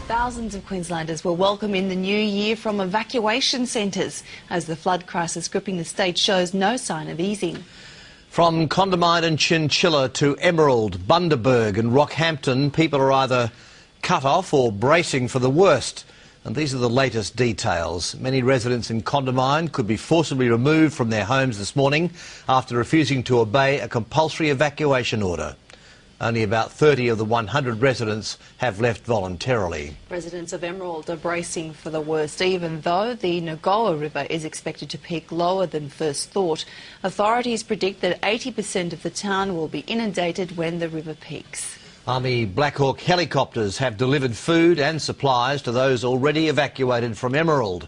Thousands of Queenslanders were welcome in the new year from evacuation centres as the flood crisis gripping the state shows no sign of easing. From Condamine and Chinchilla to Emerald, Bundaberg and Rockhampton, people are either cut off or bracing for the worst. And these are the latest details. Many residents in Condamine could be forcibly removed from their homes this morning after refusing to obey a compulsory evacuation order. Only about 30 of the 100 residents have left voluntarily. Residents of Emerald are bracing for the worst, even though the Nagoa River is expected to peak lower than first thought. Authorities predict that 80% of the town will be inundated when the river peaks. Army Black Hawk helicopters have delivered food and supplies to those already evacuated from Emerald.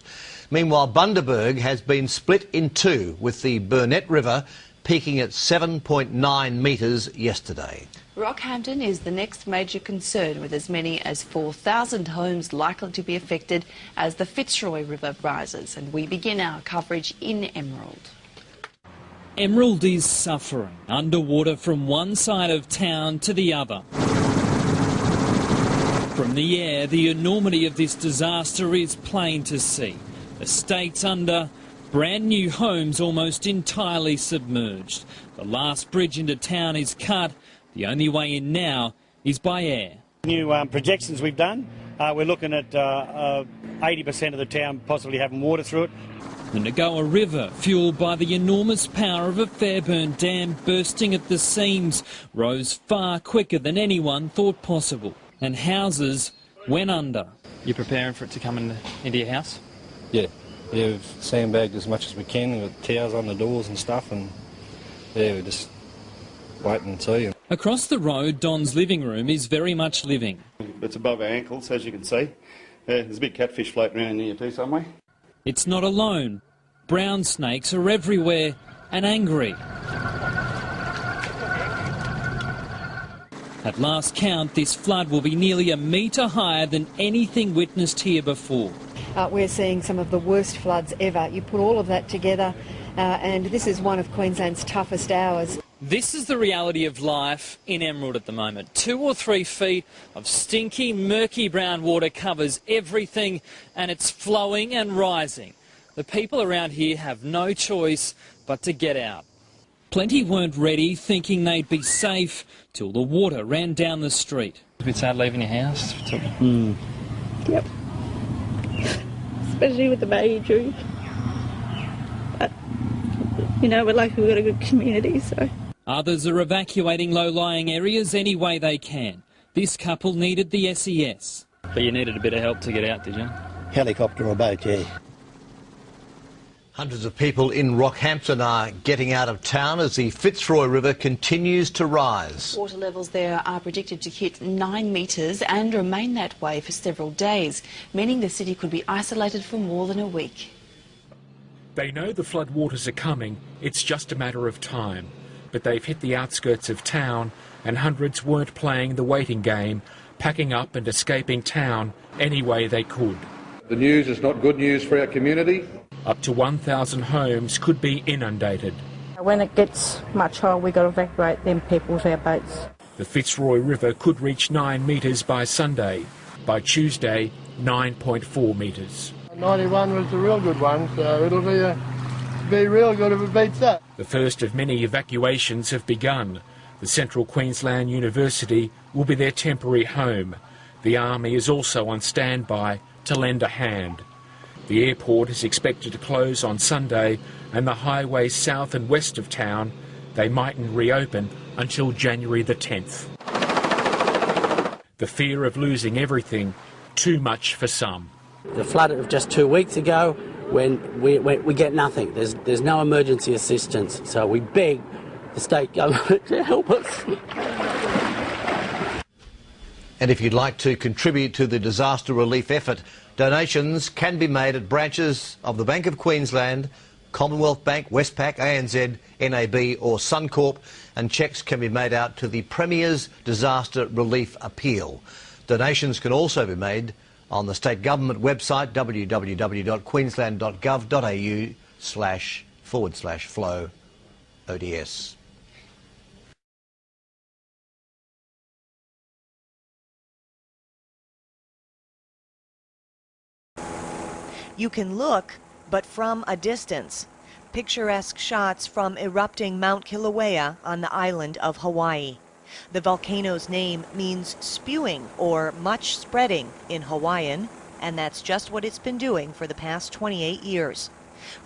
Meanwhile, Bundaberg has been split in two, with the Burnett River peaking at 7.9 metres yesterday. Rockhampton is the next major concern, with as many as 4,000 homes likely to be affected as the Fitzroy River rises. And we begin our coverage in Emerald. Emerald is suffering, underwater from one side of town to the other. From the air, the enormity of this disaster is plain to see. Estates under, brand new homes almost entirely submerged. The last bridge into town is cut. The only way in now is by air. New projections we've done, we're looking at 80% of the town possibly having water through it. The Nagoa River, fuelled by the enormous power of a Fairburn dam bursting at the seams, rose far quicker than anyone thought possible, and houses went under. You're preparing for it to come into your house? Yeah, we've sandbagged as much as we can with towels on the doors and stuff, and yeah, we're just waiting and see. Across the road, Don's living room is very much living. It's above our ankles, as you can see. There's a big catfish floating around here too somewhere. It's not alone. Brown snakes are everywhere and angry. At last count, this flood will be nearly a metre higher than anything witnessed here before. We're seeing some of the worst floods ever. You put all of that together and this is one of Queensland's toughest hours. This is the reality of life in Emerald at the moment. 2 or 3 feet of stinky, murky brown water covers everything, and it's flowing and rising. The people around here have no choice but to get out. Plenty weren't ready, thinking they'd be safe, till the water ran down the street. It's a bit sad leaving your house. Yep. Especially with the baby Drew. But, you know, we're lucky we've got a good community, so. Others are evacuating low-lying areas any way they can. This couple needed the SES. But you needed a bit of help to get out, did you? Helicopter or boat, yeah. Hundreds of people in Rockhampton are getting out of town as the Fitzroy River continues to rise. Water levels there are predicted to hit 9 metres and remain that way for several days, meaning the city could be isolated for more than a week. They know the floodwaters are coming, it's just a matter of time. But they've hit the outskirts of town and hundreds weren't playing the waiting game, packing up and escaping town any way they could. The news is not good news for our community. Up to 1,000 homes could be inundated. When it gets much higher, we've got to evacuate them people with our boats. The Fitzroy River could reach 9 metres by Sunday. By Tuesday, 9.4 metres. 91 was the real good one, so it'll be real good if it beats that. The first of many evacuations have begun. The Central Queensland University will be their temporary home. The Army is also on standby to lend a hand. The airport is expected to close on Sunday, and the highways south and west of town, they mightn't reopen until January the 10th. The fear of losing everything, too much for some. The flood of just 2 weeks ago, when we get nothing. There's no emergency assistance, so we beg the state government to help us. And if you'd like to contribute to the disaster relief effort, donations can be made at branches of the Bank of Queensland, Commonwealth Bank, Westpac, ANZ, NAB or Suncorp, and cheques can be made out to the Premier's Disaster Relief Appeal. Donations can also be made on the state government website www.queensland.gov.au//flow ODS. You can look, but from a distance. Picturesque shots from erupting Mount Kilauea on the island of Hawaii. The volcano's name means spewing or much spreading in Hawaiian, and that's just what it's been doing for the past 28 years.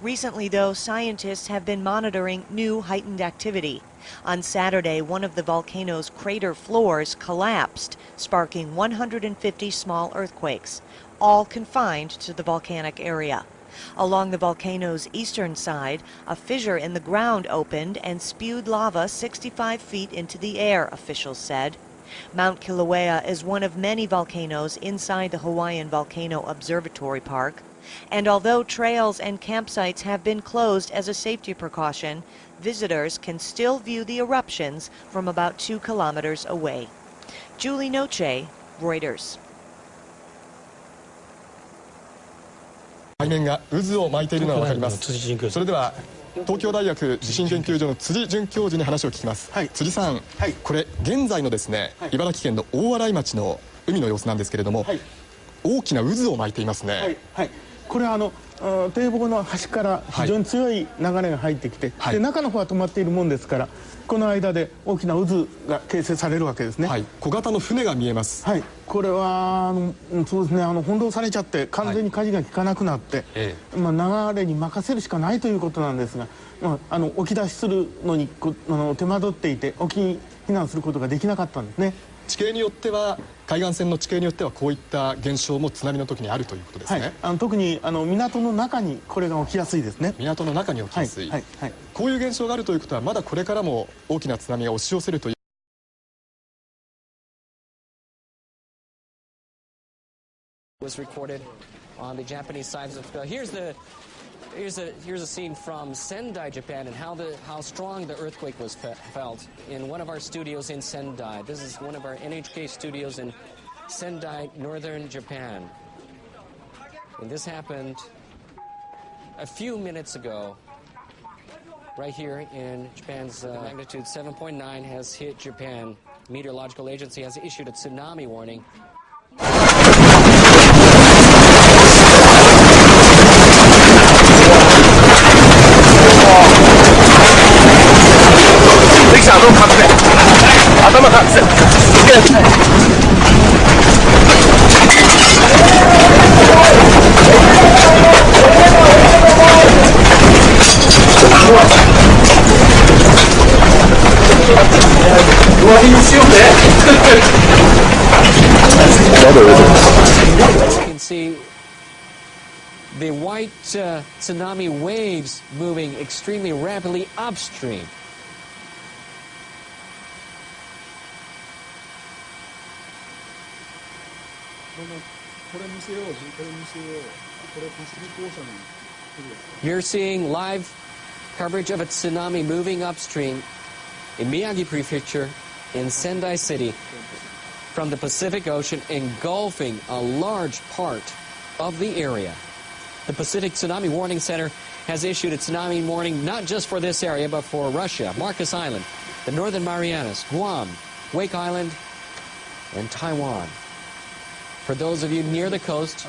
Recently, though, scientists have been monitoring new heightened activity. On Saturday, one of the volcano's crater floors collapsed, sparking 150 small earthquakes, all confined to the volcanic area. Along the volcano's eastern side, a fissure in the ground opened and spewed lava 65 feet into the air, officials said. Mount Kilauea is one of many volcanoes inside the Hawaiian Volcano Observatory Park. And although trails and campsites have been closed as a safety precaution, visitors can still view the eruptions from about 2 kilometers away. Julie Noche, Reuters. 海面が渦を巻いているのがわかります。それでは東京大学地震研究所の辻准教授に話を聞きます。辻さん、これ現在のですね、茨城県の大洗町の海の様子なんですけれども、大きな渦を巻いていますね。これは堤防の端から非常に強い流れが入ってきて、で中の方は止まっているもんですから、この間で大きな渦が形成されるわけですね。小型の船が見えます。これはそうですね、翻弄されちゃって完全に舵が利かなくなって、流れに任せるしかないということなんですが、沖出しするのに手間取っていて沖に避難することができなかったんですね。地形によっては海岸線の地形によってはこういった現象も津波の時にあるということですね。特に港の中にこれが起きやすいですね。港の中に起きやすい。こういう現象があるということはまだこれからも大きな津波が押し寄せるという。Was recorded on the Japanese side of Here's a scene from Sendai, Japan, and how strong the earthquake was felt in one of our studios in Sendai. This is one of our NHK studios in Sendai, northern Japan. And this happened a few minutes ago, right here in Japan's magnitude 7.9 has hit Japan. Meteorological Agency has issued a tsunami warning. You can see the white tsunami waves moving extremely rapidly upstream. You're seeing live coverage of a tsunami moving upstream in Miyagi Prefecture in Sendai City from the Pacific Ocean, engulfing a large part of the area. The Pacific Tsunami Warning Center has issued a tsunami warning not just for this area, but for Russia, Marcus Island, the Northern Marianas, Guam, Wake Island, and Taiwan. For those of you near the coast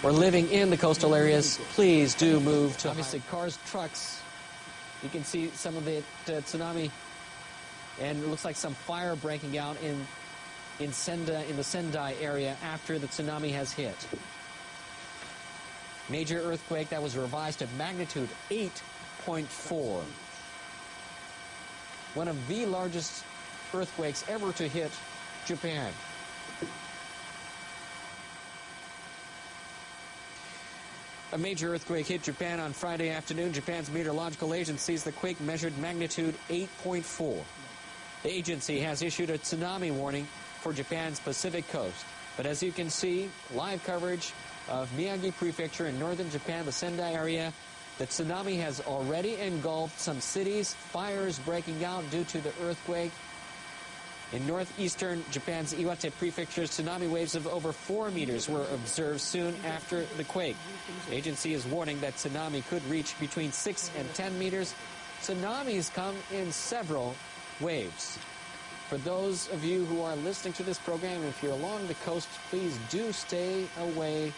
or living in the coastal areas, please do move to obviously cars, trucks. You can see some of the tsunami, and it looks like some fire breaking out in the Sendai area after the tsunami has hit. Major earthquake that was revised to magnitude 8.4. One of the largest earthquakes ever to hit Japan. A major earthquake hit Japan on Friday afternoon. Japan's meteorological agency says the quake measured magnitude 8.4. The agency has issued a tsunami warning for Japan's Pacific coast. But as you can see, live coverage of Miyagi Prefecture in northern Japan, the Sendai area, the tsunami has already engulfed some cities, fires breaking out due to the earthquake. In northeastern Japan's Iwate Prefecture, tsunami waves of over 4 meters were observed soon after the quake. The agency is warning that tsunami could reach between 6 and 10 meters. Tsunamis come in several waves. For those of you who are listening to this program, if you're along the coast, please do stay away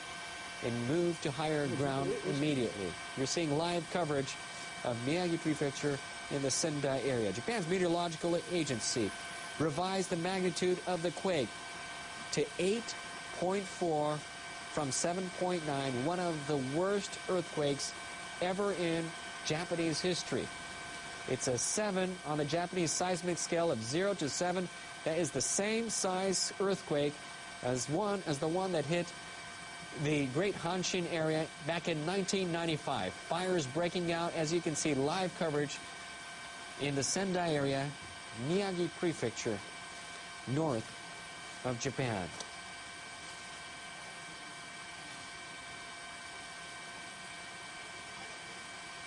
and move to higher ground immediately. You're seeing live coverage of Miyagi Prefecture in the Sendai area. Japan's Meteorological Agency revised the magnitude of the quake to 8.4 from 7.9, one of the worst earthquakes ever in Japanese history. It's a 7 on the Japanese seismic scale of 0 to 7. That is the same size earthquake as the one that hit the Great Hanshin area back in 1995. Fires breaking out, as you can see, live coverage in the Sendai area, Miyagi Prefecture, north of Japan.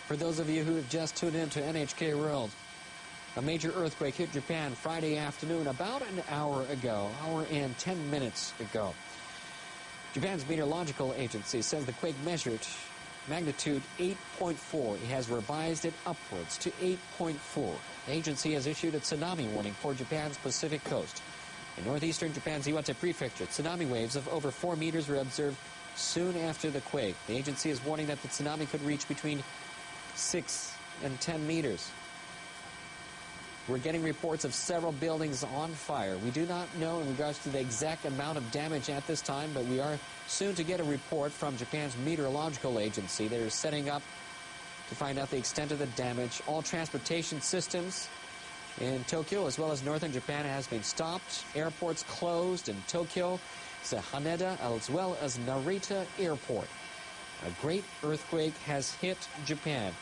For those of you who have just tuned in to NHK World, a major earthquake hit Japan Friday afternoon about an hour and 10 minutes ago. Japan's Meteorological Agency says the quake measured magnitude 8.4. It has revised it upwards to 8.4. The agency has issued a tsunami warning for Japan's Pacific coast. In northeastern Japan's Iwate Prefecture, tsunami waves of over 4 meters were observed soon after the quake. The agency is warning that the tsunami could reach between 6 and 10 meters. We're getting reports of several buildings on fire. We do not know in regards to the exact amount of damage at this time, but we are soon to get a report from Japan's Meteorological Agency. They're setting up to find out the extent of the damage. All transportation systems in Tokyo as well as northern Japan has been stopped. Airports closed in Tokyo, Haneda, as well as Narita Airport. A great earthquake has hit Japan.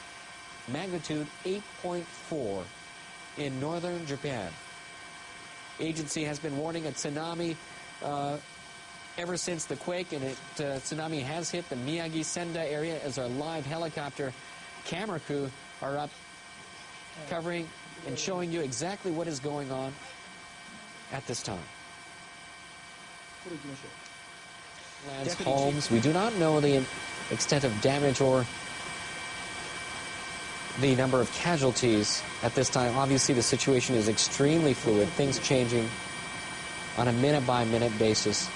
Magnitude 8.4 in northern Japan. Agency has been warning a tsunami ever since the quake, and tsunami has hit the Miyagi Sendai area as our live helicopter camera crew are up covering and showing you exactly what is going on at this time. Homes. We do not know the extent of damage or the number of casualties at this time. Obviously, the situation is extremely fluid, things changing on a minute-by-minute basis.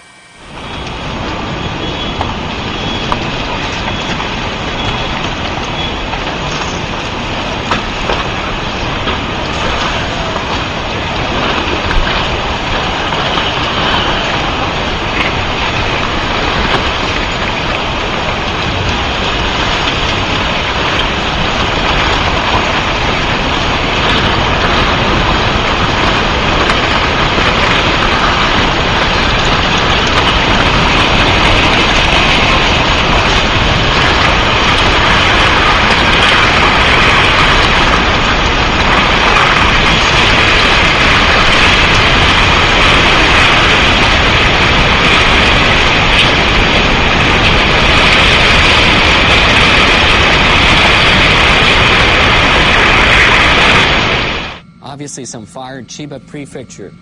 Obviously some fire in Chiba Prefecture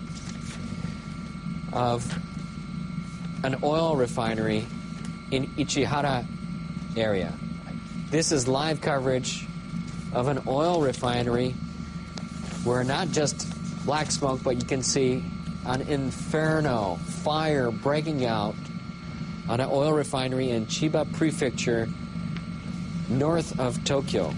of an oil refinery in Ichihara area. This is live coverage of an oil refinery where not just black smoke, but you can see an inferno, fire breaking out on an oil refinery in Chiba Prefecture north of Tokyo.